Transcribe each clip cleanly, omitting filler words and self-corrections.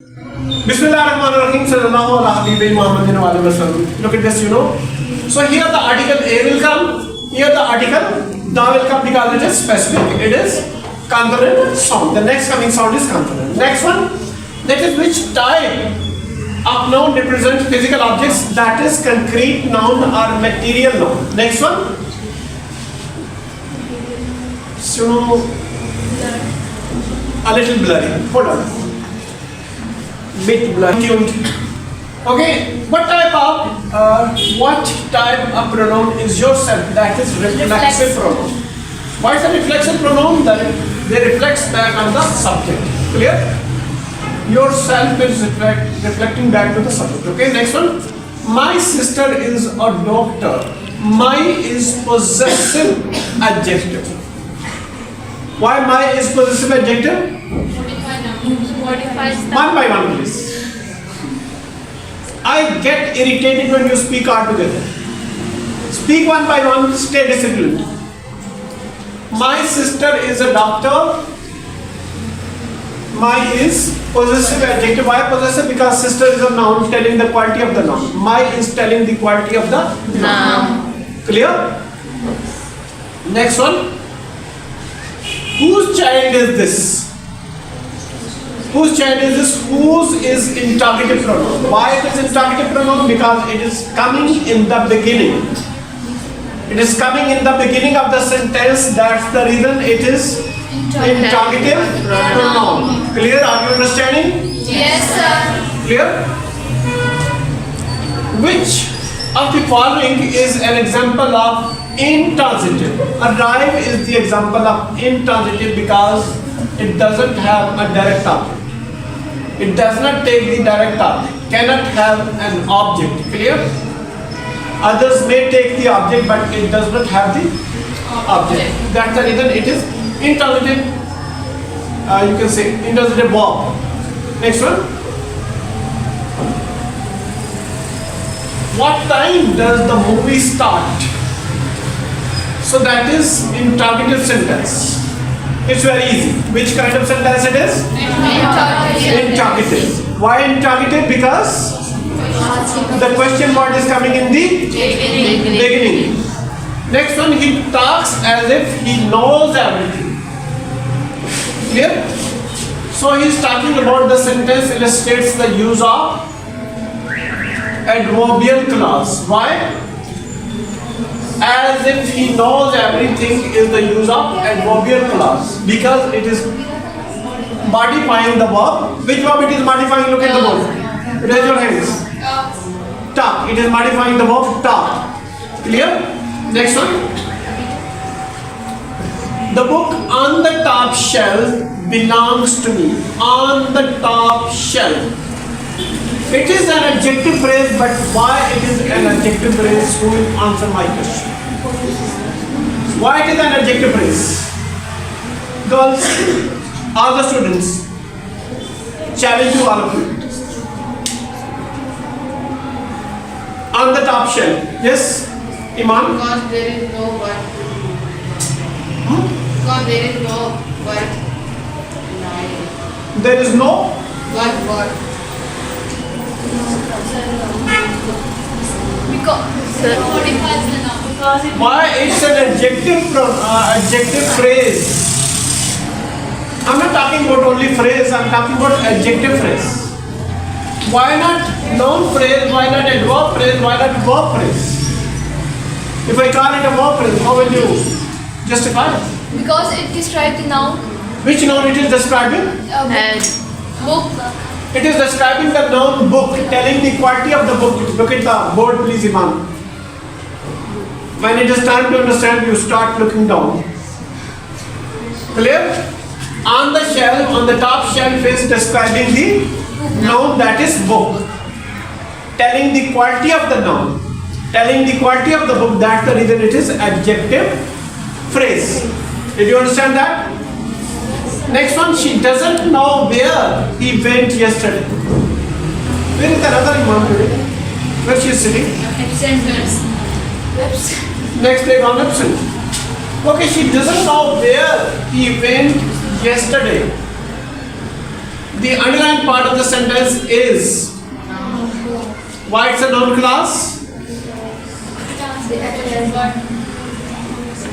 Bismillahirrahmanirrahim. Sallallahu ala habibi Muhammadin wa alihi wasallam. Look at this, So here the article A will come. Here the article da will come because it is specific. It is consonant sound. The next coming sound is consonant. Next one, that is which type of noun represent physical objects, that is concrete noun or material noun. Next one. So a little blurry. Hold on. Bit blurry. Okay. What type of pronoun is yourself? That is reflexive pronoun. What is a reflexive pronoun? That they reflect back on the subject. Clear? Yourself is reflecting back to the subject. Okay. Next one. My sister is a doctor. My is possessive adjective. Why my is possessive adjective? One by one, please. I get irritated when you speak all together. Speak one by one, stay disciplined. My sister is a doctor. My is possessive adjective. Why possessive? Because sister is a noun telling the quality of the noun. My is telling the quality of the noun. Clear? Next one. Whose child is this? Whose child is this? Whose is interrogative pronoun. Why it is interrogative pronoun? Because it is coming in the beginning. It is coming in the beginning of the sentence. That's the reason it is interrogative pronoun. Clear? Are you understanding? Yes, sir. Clear? Which of the following is an example of intransitive? A rhyme is the example of intransitive because it doesn't have a direct object. It does not take the direct object. Cannot have an object. Clear? Others may take the object, but it does not have the object. That's the reason it is intransitive. You can say intransitive verb. Next one. What time does the movie start? So that is interrogative sentence. It's very easy. Which kind of sentence it is? Interrogative. Why interrogative? Because the question word is coming in the beginning. Next one, he talks as if he knows everything. Clear? So he is talking about the sentence illustrates the use of adverbial clause. Why? As if he knows everything is the use of adverbial clause because it is modifying the verb. Which verb it is modifying? Look at the board. Raise your hands. Talk. It is modifying the verb talk. Clear? Next one. The book on the top shelf belongs to me. On the top shelf. It is an adjective phrase, but why it is an adjective phrase? Who will answer my question? Why it is an adjective phrase? Girls, all the students, challenge to all of you. On the top shelf. Yes, Iman? Because there is no word. Because there is no word. There is no word. Why it's an adjective phrase? I'm not talking about only phrase, I'm talking about adjective phrase. Why not noun phrase, why not adverb phrase, why not verb phrase? If I call it a verb phrase, how will you justify it? Because it describes the noun. Which noun it is describing? Book. It is describing the noun book, telling the quality of the book. Look at the board, please, Iman. When it is time to understand, you start looking down. Clear? On the shelf, on the top shelf is describing the noun, that is book. Telling the quality of the noun. Telling the quality of the book, that's the reason it is adjective phrase. Did you understand that? Next one, she doesn't know where he went yesterday. Where is another Imam today? Where she is sitting? Absent. Next day on absent. Okay, she doesn't know where he went yesterday. The underlined part of the sentence is why it's a noun class.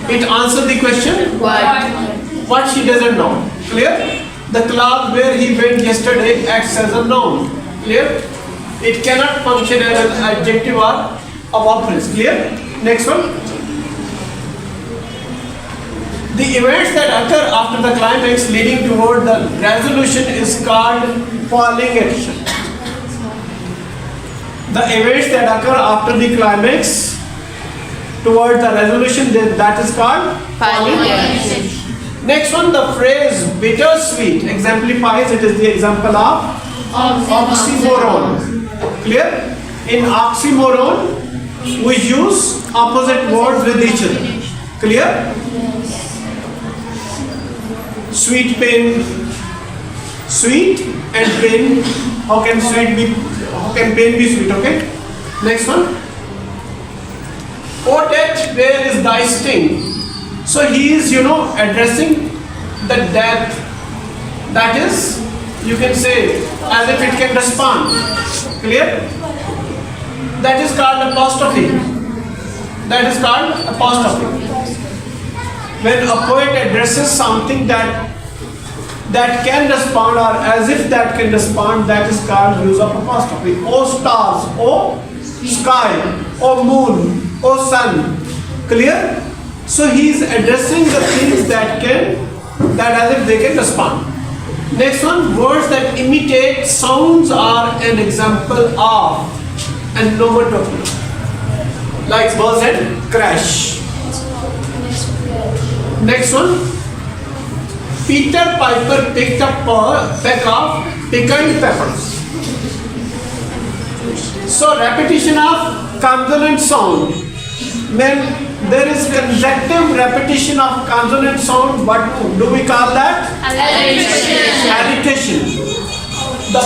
It answers the question what she doesn't know. Clear? The class where he went yesterday acts as a noun. Clear? It cannot function as an adjective or a verb phrase. Clear? Next one. The events that occur after the climax leading toward the resolution is called falling action. The events that occur after the climax toward the resolution, that is called falling action. Next one, the phrase bittersweet exemplifies, it is the example of oxymoron. Clear? In oxymoron, we use opposite words with each other. Clear? Sweet pain, sweet and pain. How can pain be sweet? Okay. Next one. Oh, death, where is thy sting? So he is, addressing the death. That is, you can say, as if it can respond. Clear? That is called apostrophe. That is called apostrophe. When a poet addresses something that can respond, or as if that can respond, that is called use of apostrophe. O stars, O sky, O moon, O sun. Clear? So he is addressing the things that as if they can respond. Next one, words that imitate sounds are an example of onomatopoeia, like buzz and crash. Next one, Peter Piper picked up a peck of pickled peppers. So repetition of consonant sound. When there is consecutive repetition of consonant sound, what do we call that? Alliteration. The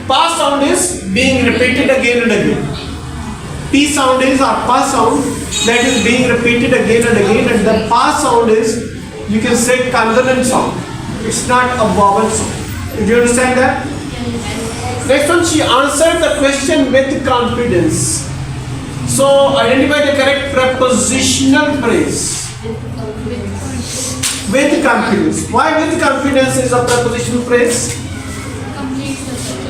pa sound is being repeated again and again. P sound is our pa sound that is being repeated again and again, and the pa sound is, you can say, consonant sound. It's not a vowel sound. Do you understand that? Next one, she answered the question with confidence. So identify the correct prepositional phrase. With confidence. Why with confidence is a prepositional phrase?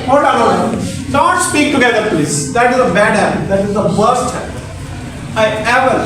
Hold on. Don't speak together, please. That is a bad habit. That is the worst habit I ever